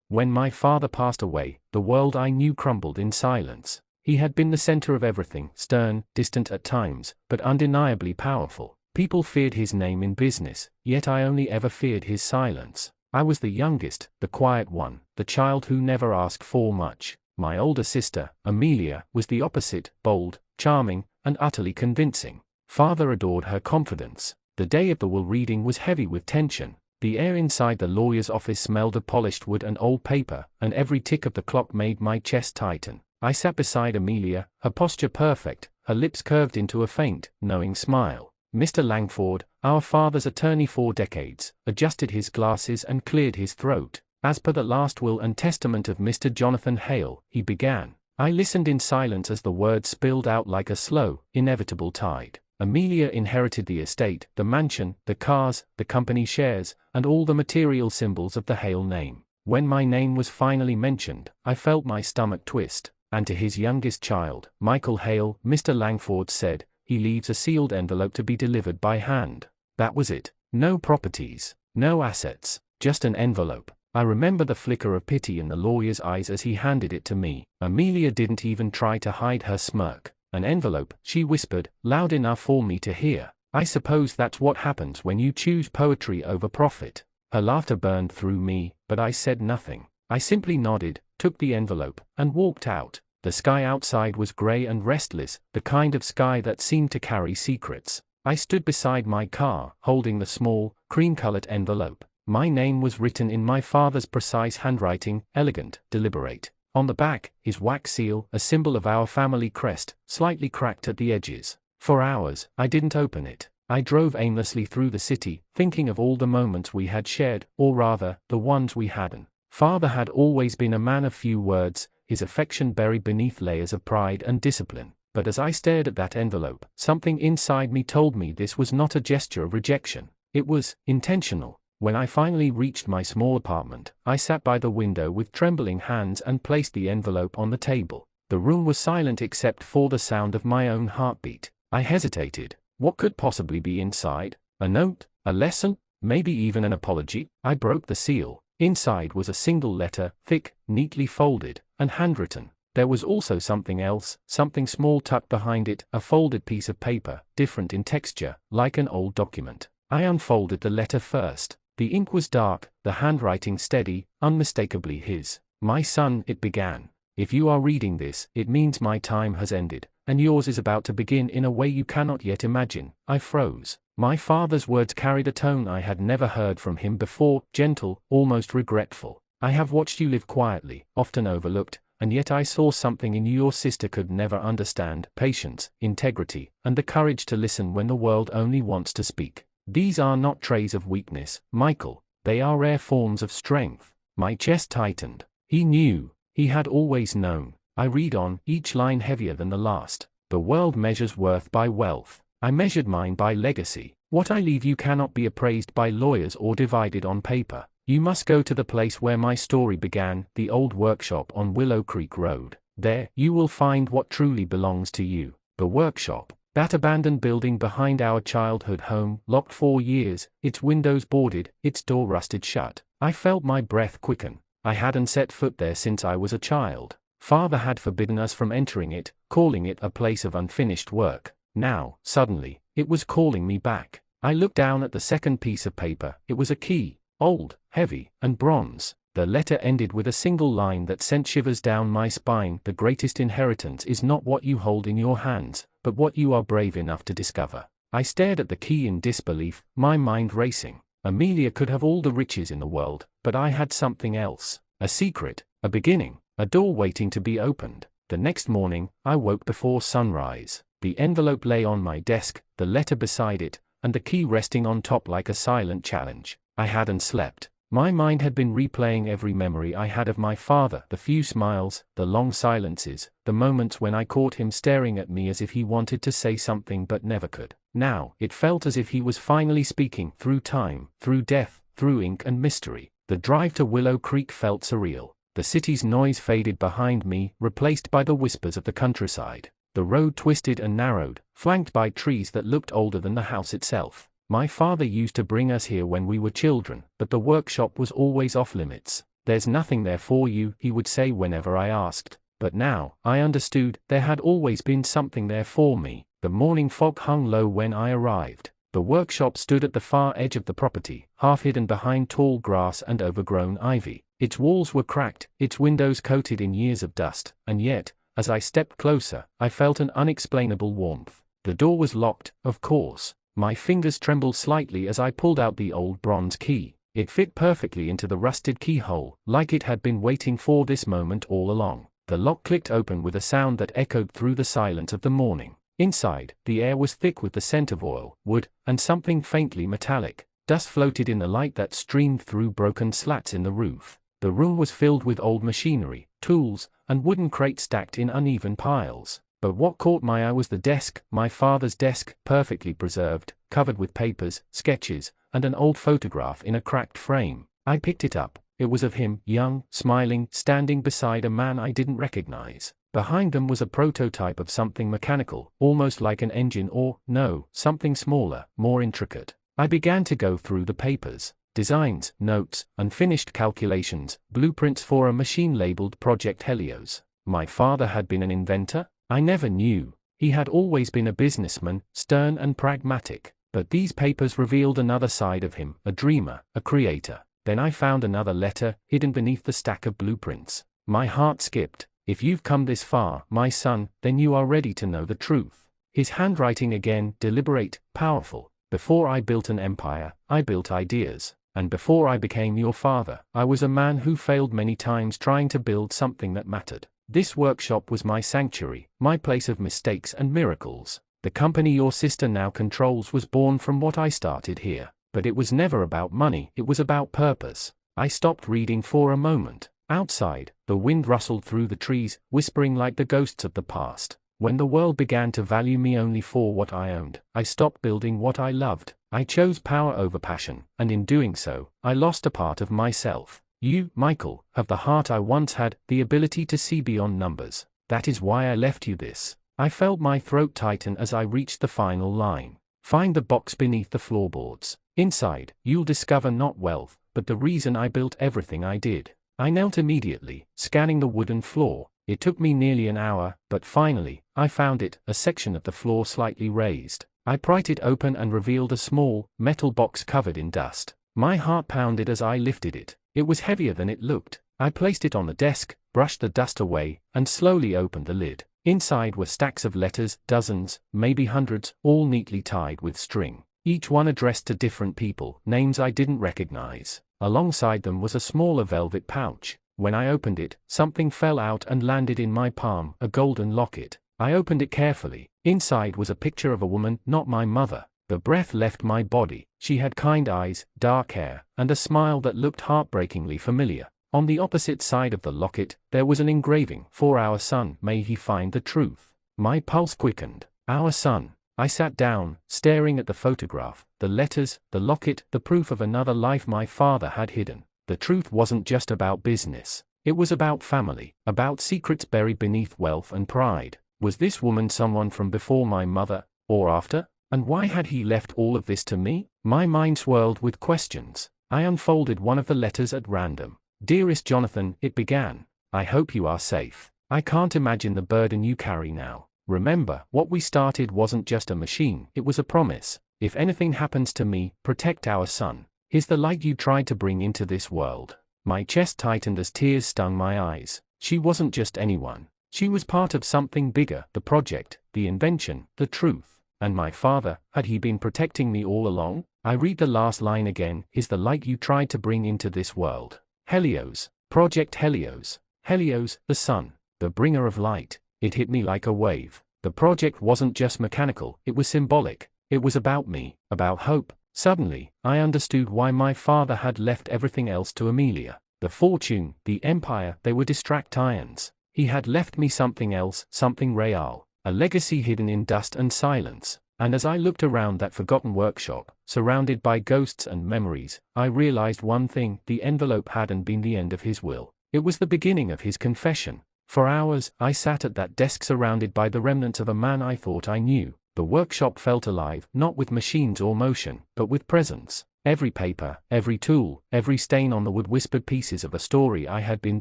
When my father passed away, the world I knew crumbled in silence. He had been the center of everything, stern, distant at times, but undeniably powerful. People feared his name in business, yet I only ever feared his silence. I was the youngest, the quiet one, the child who never asked for much. My older sister, Amelia, was the opposite, bold, charming, and utterly convincing. Father adored her confidence. The day of the will reading was heavy with tension. The air inside the lawyer's office smelled of polished wood and old paper, and every tick of the clock made my chest tighten. I sat beside Amelia, her posture perfect, her lips curved into a faint, knowing smile. Mr. Langford, our father's attorney for decades, adjusted his glasses and cleared his throat. As per the last will and testament of Mr. Jonathan Hale, he began. I listened in silence as the words spilled out like a slow, inevitable tide. Amelia inherited the estate, the mansion, the cars, the company shares, and all the material symbols of the Hale name. When my name was finally mentioned, I felt my stomach twist. And to his youngest child, Michael Hale, Mr. Langford said, he leaves a sealed envelope to be delivered by hand. That was it. No properties, no assets, just an envelope. I remember the flicker of pity in the lawyer's eyes as he handed it to me. Amelia didn't even try to hide her smirk. An envelope, she whispered, loud enough for me to hear. I suppose that's what happens when you choose poetry over profit. Her laughter burned through me, but I said nothing. I simply nodded, took the envelope, and walked out. The sky outside was grey and restless, the kind of sky that seemed to carry secrets. I stood beside my car, holding the small, cream-colored envelope. My name was written in my father's precise handwriting, elegant, deliberate. On the back, his wax seal, a symbol of our family crest, slightly cracked at the edges. For hours, I didn't open it. I drove aimlessly through the city, thinking of all the moments we had shared, or rather, the ones we hadn't. Father had always been a man of few words, his affection buried beneath layers of pride and discipline. But as I stared at that envelope, something inside me told me this was not a gesture of rejection. It was intentional. When I finally reached my small apartment, I sat by the window with trembling hands and placed the envelope on the table. The room was silent except for the sound of my own heartbeat. I hesitated. What could possibly be inside? A note? A lesson? Maybe even an apology? I broke the seal. Inside was a single letter, thick, neatly folded, and handwritten. There was also something else, something small tucked behind it, a folded piece of paper, different in texture, like an old document. I unfolded the letter first. The ink was dark, the handwriting steady, unmistakably his. My son, it began. If you are reading this, it means my time has ended, and yours is about to begin in a way you cannot yet imagine. I froze. My father's words carried a tone I had never heard from him before, gentle, almost regretful. I have watched you live quietly, often overlooked, and yet I saw something in you your sister could never understand: patience, integrity, and the courage to listen when the world only wants to speak. These are not traits of weakness, Michael. They are rare forms of strength. My chest tightened. He knew. He had always known. I read on, each line heavier than the last. The world measures worth by wealth. I measured mine by legacy. What I leave you cannot be appraised by lawyers or divided on paper. You must go to the place where my story began, the old workshop on Willow Creek Road. There, you will find what truly belongs to you. The workshop. That abandoned building behind our childhood home, locked for years, its windows boarded, its door rusted shut. I felt my breath quicken. I hadn't set foot there since I was a child. Father had forbidden us from entering it, calling it a place of unfinished work. Now, suddenly, it was calling me back. I looked down at the second piece of paper. It was a key, old, heavy, and bronze. The letter ended with a single line that sent shivers down my spine. The greatest inheritance is not what you hold in your hands, but what you are brave enough to discover. I stared at the key in disbelief, my mind racing. Amelia could have all the riches in the world, but I had something else. A secret, a beginning, a door waiting to be opened. The next morning, I woke before sunrise. The envelope lay on my desk, the letter beside it, and the key resting on top like a silent challenge. I hadn't slept. My mind had been replaying every memory I had of my father, the few smiles, the long silences, the moments when I caught him staring at me as if he wanted to say something but never could. Now, it felt as if he was finally speaking, through time, through death, through ink and mystery. The drive to Willow Creek felt surreal. The city's noise faded behind me, replaced by the whispers of the countryside. The road twisted and narrowed, flanked by trees that looked older than the house itself. My father used to bring us here when we were children, but the workshop was always off limits. "There's nothing there for you," he would say whenever I asked. But now, I understood, there had always been something there for me. The morning fog hung low when I arrived. The workshop stood at the far edge of the property, half hidden behind tall grass and overgrown ivy. Its walls were cracked, its windows coated in years of dust, and yet, as I stepped closer, I felt an unexplainable warmth. The door was locked, of course. My fingers trembled slightly as I pulled out the old bronze key. It fit perfectly into the rusted keyhole, like it had been waiting for this moment all along. The lock clicked open with a sound that echoed through the silence of the morning. Inside, the air was thick with the scent of oil, wood, and something faintly metallic. Dust floated in the light that streamed through broken slats in the roof. The room was filled with old machinery, tools, and wooden crates stacked in uneven piles. But what caught my eye was the desk, my father's desk, perfectly preserved, covered with papers, sketches, and an old photograph in a cracked frame. I picked it up. It was of him, young, smiling, standing beside a man I didn't recognize. Behind them was a prototype of something mechanical, almost like an engine or, no, something smaller, more intricate. I began to go through the papers. Designs, notes, unfinished calculations, blueprints for a machine labeled Project Helios. My father had been an inventor? I never knew. He had always been a businessman, stern and pragmatic. But these papers revealed another side of him, a dreamer, a creator. Then I found another letter, hidden beneath the stack of blueprints. My heart skipped. "If you've come this far, my son, then you are ready to know the truth." His handwriting again, deliberate, powerful. "Before I built an empire, I built ideas. And before I became your father, I was a man who failed many times trying to build something that mattered. This workshop was my sanctuary, my place of mistakes and miracles. The company your sister now controls was born from what I started here. But it was never about money, it was about purpose." I stopped reading for a moment. Outside, the wind rustled through the trees, whispering like the ghosts of the past. When the world began to value me only for what I owned, I stopped building what I loved. I chose power over passion, and in doing so, I lost a part of myself. You, Michael, have the heart I once had, the ability to see beyond numbers. That is why I left you this. I felt my throat tighten as I reached the final line. Find the box beneath the floorboards. Inside, you'll discover not wealth, but the reason I built everything I did. I knelt immediately, scanning the wooden floor. It took me nearly an hour, but finally, I found it, a section of the floor slightly raised. I pried it open and revealed a small, metal box covered in dust. My heart pounded as I lifted it. It was heavier than it looked. I placed it on the desk, brushed the dust away, and slowly opened the lid. Inside were stacks of letters, dozens, maybe hundreds, all neatly tied with string. Each one addressed to different people, names I didn't recognize. Alongside them was a smaller velvet pouch. When I opened it, something fell out and landed in my palm, a golden locket. I opened it carefully. Inside was a picture of a woman, not my mother. The breath left my body. She had kind eyes, dark hair, and a smile that looked heartbreakingly familiar. On the opposite side of the locket, there was an engraving, "For our son, may he find the truth." My pulse quickened. Our son. I sat down, staring at the photograph, the letters, the locket, the proof of another life my father had hidden. The truth wasn't just about business. It was about family, about secrets buried beneath wealth and pride. Was this woman someone from before my mother, or after? And why had he left all of this to me? My mind swirled with questions. I unfolded one of the letters at random. "Dearest Jonathan," it began. "I hope you are safe. I can't imagine the burden you carry now. Remember, what we started wasn't just a machine, it was a promise. If anything happens to me, protect our son. He's the light you tried to bring into this world." My chest tightened as tears stung my eyes. She wasn't just anyone. She was part of something bigger, the project, the invention, the truth. And my father, had he been protecting me all along? I read the last line again, "Is the light you tried to bring into this world. Helios, Project Helios. Helios, the sun, the bringer of light." It hit me like a wave. The project wasn't just mechanical, it was symbolic. It was about me, about hope. Suddenly, I understood why my father had left everything else to Amelia. The fortune, the empire, they were distractions. He had left me something else, something real, a legacy hidden in dust and silence. And as I looked around that forgotten workshop, surrounded by ghosts and memories, I realized one thing: the envelope hadn't been the end of his will. It was the beginning of his confession. For hours, I sat at that desk surrounded by the remnants of a man I thought I knew. The workshop felt alive, not with machines or motion, but with presence. Every paper, every tool, every stain on the wood whispered pieces of a story I had been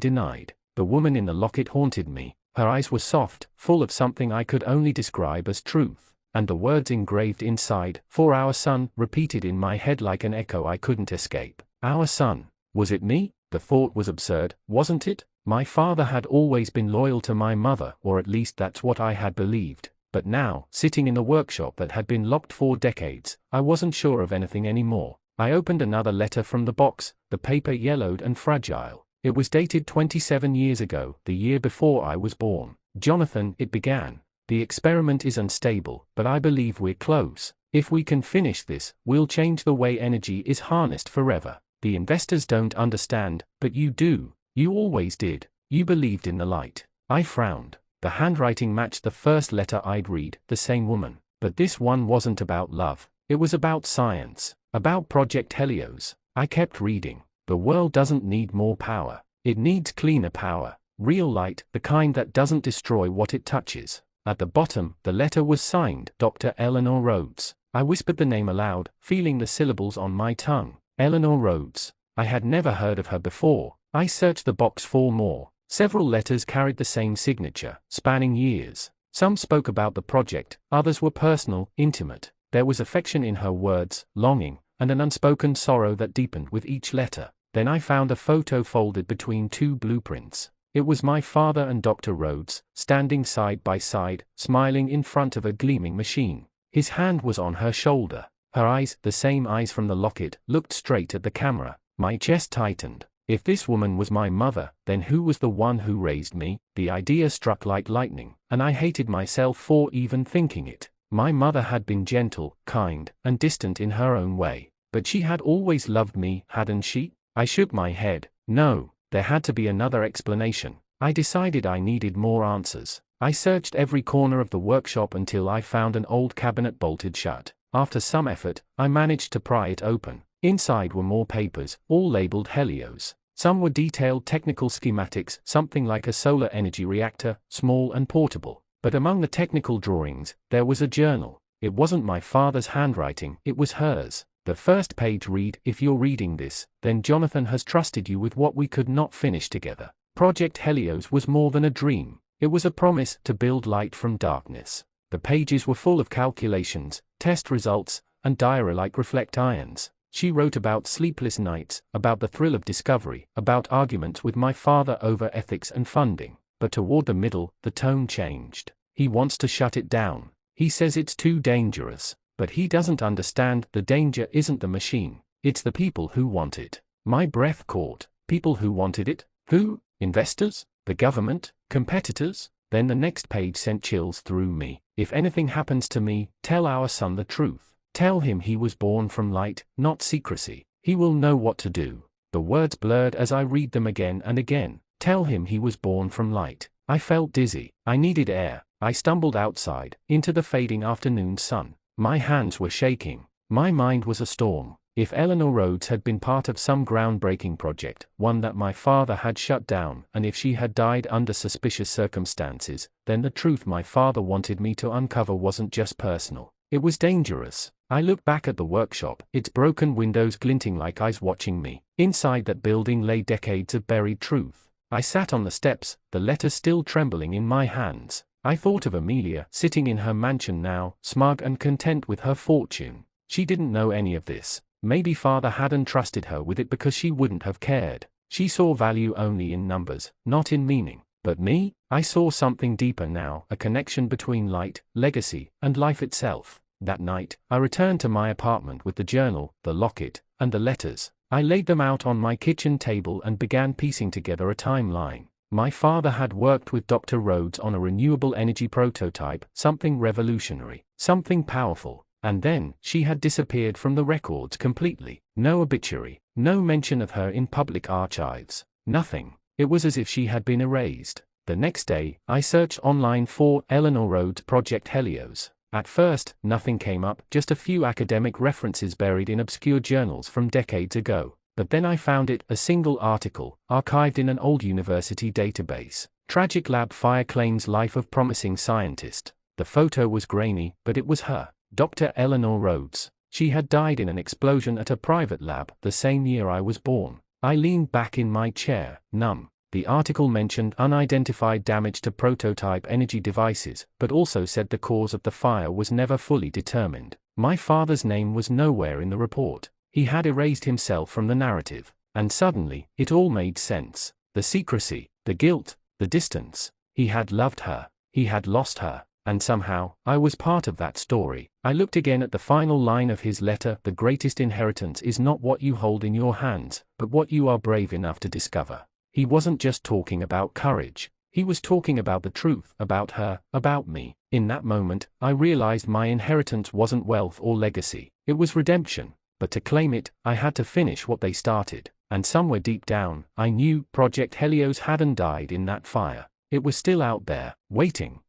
denied. The woman in the locket haunted me. Her eyes were soft, full of something I could only describe as truth, and the words engraved inside, "For our son," repeated in my head like an echo I couldn't escape. Our son. Was it me? The thought was absurd, wasn't it? My father had always been loyal to my mother, or at least that's what I had believed. But now, sitting in a workshop that had been locked for decades, I wasn't sure of anything anymore. I opened another letter from the box, the paper yellowed and fragile. It was dated 27 years ago, the year before I was born. "Jonathan," it began, "the experiment is unstable, but I believe we're close. If we can finish this, we'll change the way energy is harnessed forever. The investors don't understand, but you do. You always did. You believed in the light." I frowned. The handwriting matched the first letter I'd read, the same woman. But this one wasn't about love. It was about science. About Project Helios. I kept reading. "The world doesn't need more power. It needs cleaner power. Real light, the kind that doesn't destroy what it touches." At the bottom, the letter was signed, Dr. Eleanor Rhodes. I whispered the name aloud, feeling the syllables on my tongue. Eleanor Rhodes. I had never heard of her before. I searched the box for more. Several letters carried the same signature, spanning years. Some spoke about the project, others were personal, intimate. There was affection in her words, longing, and an unspoken sorrow that deepened with each letter. Then I found a photo folded between two blueprints. It was my father and Dr. Rhodes, standing side by side, smiling in front of a gleaming machine. His hand was on her shoulder. Her eyes, the same eyes from the locket, looked straight at the camera. My chest tightened. If this woman was my mother, then who was the one who raised me? The idea struck like lightning, and I hated myself for even thinking it. My mother had been gentle, kind, and distant in her own way. But she had always loved me, hadn't she? I shook my head. No, there had to be another explanation. I decided I needed more answers. I searched every corner of the workshop until I found an old cabinet bolted shut. After some effort, I managed to pry it open. Inside were more papers, all labeled Helios. Some were detailed technical schematics, something like a solar energy reactor, small and portable. But among the technical drawings, there was a journal. It wasn't my father's handwriting, it was hers. The first page read, "If you're reading this, then Jonathan has trusted you with what we could not finish together." Project Helios was more than a dream. It was a promise to build light from darkness. The pages were full of calculations, test results, and diary-like reflect irons. She wrote about sleepless nights, about the thrill of discovery, about arguments with my father over ethics and funding. But toward the middle, the tone changed. "He wants to shut it down. He says it's too dangerous. But he doesn't understand, the danger isn't the machine. It's the people who want it." My breath caught. People who wanted it? Who? Investors? The government? Competitors? Then the next page sent chills through me. "If anything happens to me, tell our son the truth. Tell him he was born from light, not secrecy. He will know what to do." The words blurred as I read them again and again. Tell him he was born from light. I felt dizzy. I needed air. I stumbled outside, into the fading afternoon sun. My hands were shaking. My mind was a storm. If Eleanor Rhodes had been part of some groundbreaking project, one that my father had shut down, and if she had died under suspicious circumstances, then the truth my father wanted me to uncover wasn't just personal. It was dangerous. I looked back at the workshop, its broken windows glinting like eyes watching me. Inside that building lay decades of buried truth. I sat on the steps, the letter still trembling in my hands. I thought of Amelia, sitting in her mansion now, smug and content with her fortune. She didn't know any of this. Maybe father hadn't trusted her with it because she wouldn't have cared. She saw value only in numbers, not in meaning. But me? I saw something deeper now, a connection between light, legacy, and life itself. That night, I returned to my apartment with the journal, the locket, and the letters. I laid them out on my kitchen table and began piecing together a timeline. My father had worked with Dr. Rhodes on a renewable energy prototype, something revolutionary, something powerful. And then, she had disappeared from the records completely. No obituary, no mention of her in public archives. Nothing. It was as if she had been erased. The next day, I searched online for Eleanor Rhodes Project Helios. At first, nothing came up, just a few academic references buried in obscure journals from decades ago. But then I found it, a single article, archived in an old university database. Tragic lab fire claims life of promising scientist. The photo was grainy, but it was her. Dr. Eleanor Rhodes. She had died in an explosion at a private lab the same year I was born. I leaned back in my chair, numb. The article mentioned unidentified damage to prototype energy devices, but also said the cause of the fire was never fully determined. My father's name was nowhere in the report. He had erased himself from the narrative. And suddenly, it all made sense. The secrecy, the guilt, the distance. He had loved her. He had lost her. And somehow, I was part of that story. I looked again at the final line of his letter. The greatest inheritance is not what you hold in your hands, but what you are brave enough to discover. He wasn't just talking about courage. He was talking about the truth, about her, about me. In that moment, I realized my inheritance wasn't wealth or legacy. It was redemption. But to claim it, I had to finish what they started. And somewhere deep down, I knew Project Helios hadn't died in that fire. It was still out there, waiting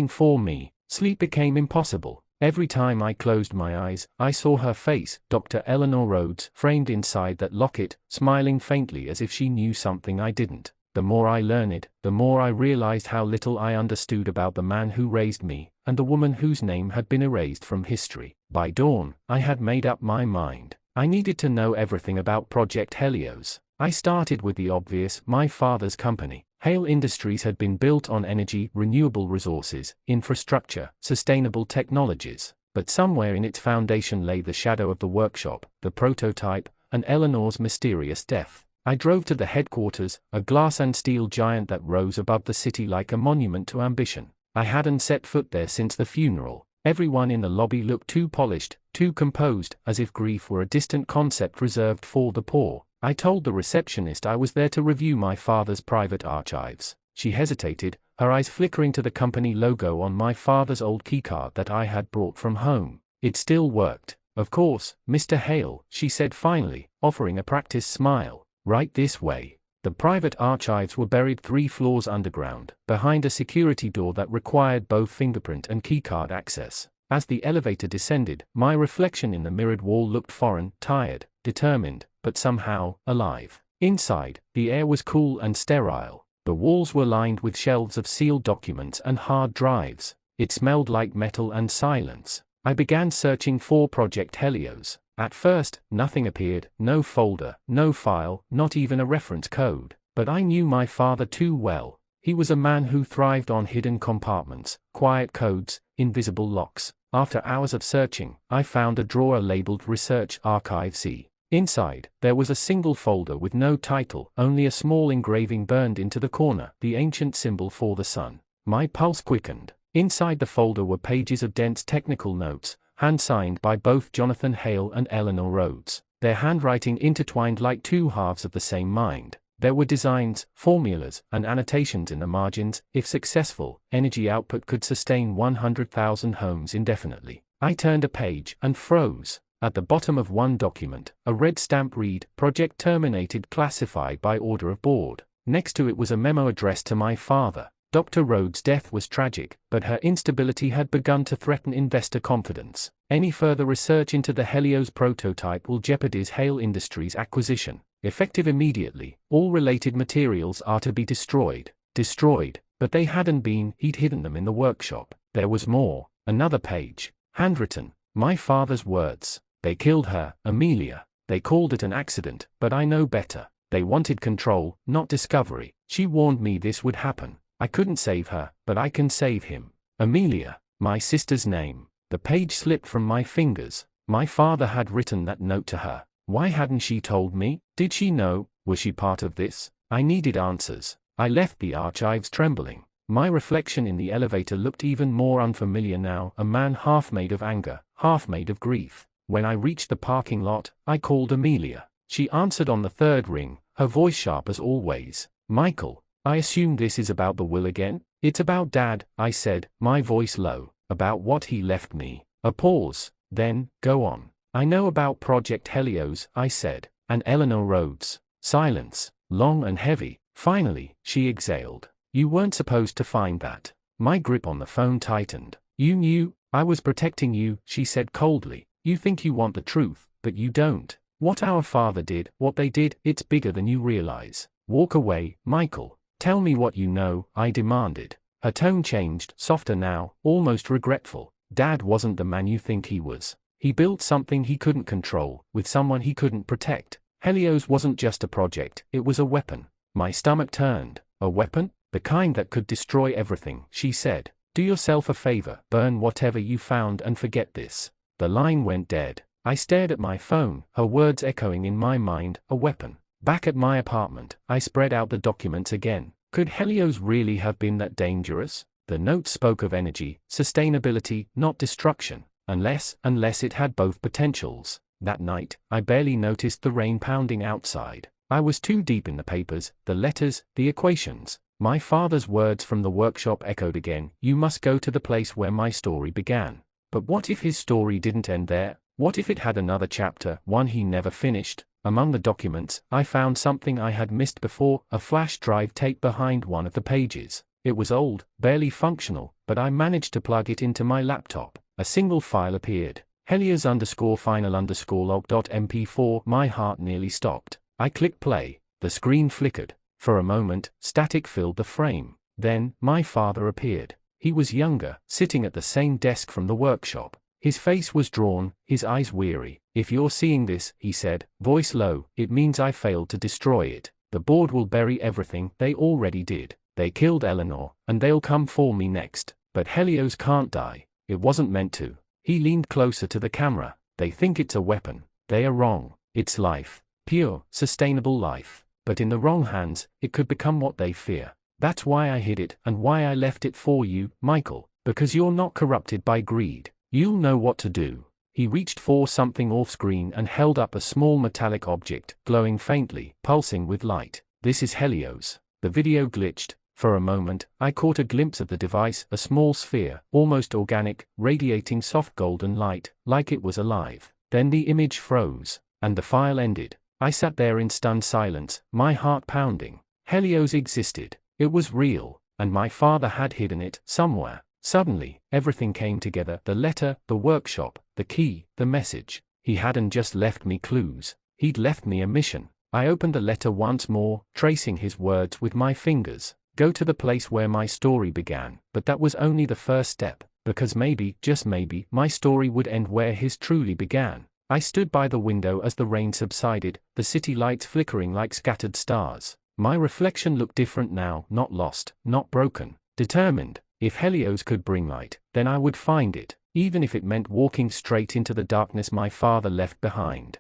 for me. Sleep became impossible. Every time I closed my eyes, I saw her face, Dr. Eleanor Rhodes, framed inside that locket, smiling faintly as if she knew something I didn't. The more I learned, the more I realized how little I understood about the man who raised me, and the woman whose name had been erased from history. By dawn, I had made up my mind. I needed to know everything about Project Helios. I started with the obvious. My father's company, Hale Industries, had been built on energy, renewable resources, infrastructure, sustainable technologies. But somewhere in its foundation lay the shadow of the workshop, the prototype, and Eleanor's mysterious death. I drove to the headquarters, a glass and steel giant that rose above the city like a monument to ambition. I hadn't set foot there since the funeral. Everyone in the lobby looked too polished, too composed, as if grief were a distant concept reserved for the poor. I told the receptionist I was there to review my father's private archives. She hesitated, her eyes flickering to the company logo on my father's old keycard that I had brought from home. It still worked. Of course, Mr. Hale, she said finally, offering a practiced smile. Right this way. The private archives were buried 3 floors underground, behind a security door that required both fingerprint and keycard access. As the elevator descended, my reflection in the mirrored wall looked foreign, tired, determined, but somehow alive. Inside, the air was cool and sterile. The walls were lined with shelves of sealed documents and hard drives. It smelled like metal and silence. I began searching for Project Helios. At first, nothing appeared, no folder, no file, not even a reference code. But I knew my father too well. He was a man who thrived on hidden compartments, quiet codes, invisible locks. After hours of searching, I found a drawer labeled Research Archive C. Inside, there was a single folder with no title, only a small engraving burned into the corner, the ancient symbol for the sun. My pulse quickened. Inside the folder were pages of dense technical notes, hand-signed by both Jonathan Hale and Eleanor Rhodes, their handwriting intertwined like two halves of the same mind. There were designs, formulas, and annotations in the margins. If successful, energy output could sustain 100,000 homes indefinitely. I turned a page and froze. At the bottom of one document, a red stamp read, "Project terminated, classified by order of board." Next to it was a memo addressed to my father. Dr. Rhodes' death was tragic, but her instability had begun to threaten investor confidence. Any further research into the Helios prototype will jeopardize Hale Industries' acquisition. Effective immediately, all related materials are to be destroyed. Destroyed, but they hadn't been. He'd hidden them in the workshop. There was more. Another page. Handwritten. My father's words. They killed her, Amelia. They called it an accident, but I know better. They wanted control, not discovery. She warned me this would happen. I couldn't save her, but I can save him. Amelia, my sister's name. The page slipped from my fingers. My father had written that note to her. Why hadn't she told me? Did she know? Was she part of this? I needed answers. I left the archives trembling. My reflection in the elevator looked even more unfamiliar now, a man half made of anger, half made of grief. When I reached the parking lot, I called Amelia. She answered on the third ring, her voice sharp as always. "Michael, I assume this is about the will again?" "It's about Dad," I said, my voice low. "About what he left me." A pause. Then, "Go on." "I know about Project Helios," I said. "And Eleanor Rhodes." Silence. Long and heavy. Finally, she exhaled. "You weren't supposed to find that." My grip on the phone tightened. "You knew. I was protecting you," she said coldly. "You think you want the truth, but you don't. What our father did, what they did, it's bigger than you realize. Walk away, Michael. Tell me what you know," I demanded. Her tone changed, softer now, almost regretful. "Dad wasn't the man you think he was. He built something he couldn't control, with someone he couldn't protect. Helios wasn't just a project, it was a weapon. My stomach turned. A weapon? The kind that could destroy everything, she said. Do yourself a favor, burn whatever you found and forget this. The line went dead. I stared at my phone, her words echoing in my mind, a weapon. Back at my apartment, I spread out the documents again. Could Helios really have been that dangerous? The note spoke of energy, sustainability, not destruction. Unless it had both potentials. That night, I barely noticed the rain pounding outside. I was too deep in the papers, the letters, the equations. My father's words from the workshop echoed again, you must go to the place where my story began. But what if his story didn't end there? What if it had another chapter, one he never finished? Among the documents, I found something I had missed before, a flash drive tape behind one of the pages. It was old, barely functional, but I managed to plug it into my laptop. A single file appeared. Helios_final_log.mp4. My heart nearly stopped. I clicked play. The screen flickered. For a moment, static filled the frame. Then, my father appeared. He was younger, sitting at the same desk from the workshop. His face was drawn, his eyes weary. If you're seeing this, he said, voice low, it means I failed to destroy it. The board will bury everything, they already did. They killed Eleanor, and they'll come for me next. But Helios can't die. It wasn't meant to. He leaned closer to the camera. They think it's a weapon. They are wrong. It's life. Pure, sustainable life. But in the wrong hands, it could become what they fear. That's why I hid it, and why I left it for you, Michael. Because you're not corrupted by greed. You'll know what to do. He reached for something off-screen and held up a small metallic object, glowing faintly, pulsing with light. This is Helios. The video glitched. For a moment, I caught a glimpse of the device, a small sphere, almost organic, radiating soft golden light, like it was alive. Then the image froze, and the file ended. I sat there in stunned silence, my heart pounding. Helios existed. It was real, and my father had hidden it, somewhere. Suddenly, everything came together, the letter, the workshop, the key, the message. He hadn't just left me clues. He'd left me a mission. I opened the letter once more, tracing his words with my fingers. Go to the place where my story began. But that was only the first step, because maybe, just maybe, my story would end where his truly began. I stood by the window as the rain subsided, the city lights flickering like scattered stars. My reflection looked different now, not lost, not broken, determined. If Helios could bring light, then I would find it, even if it meant walking straight into the darkness my father left behind.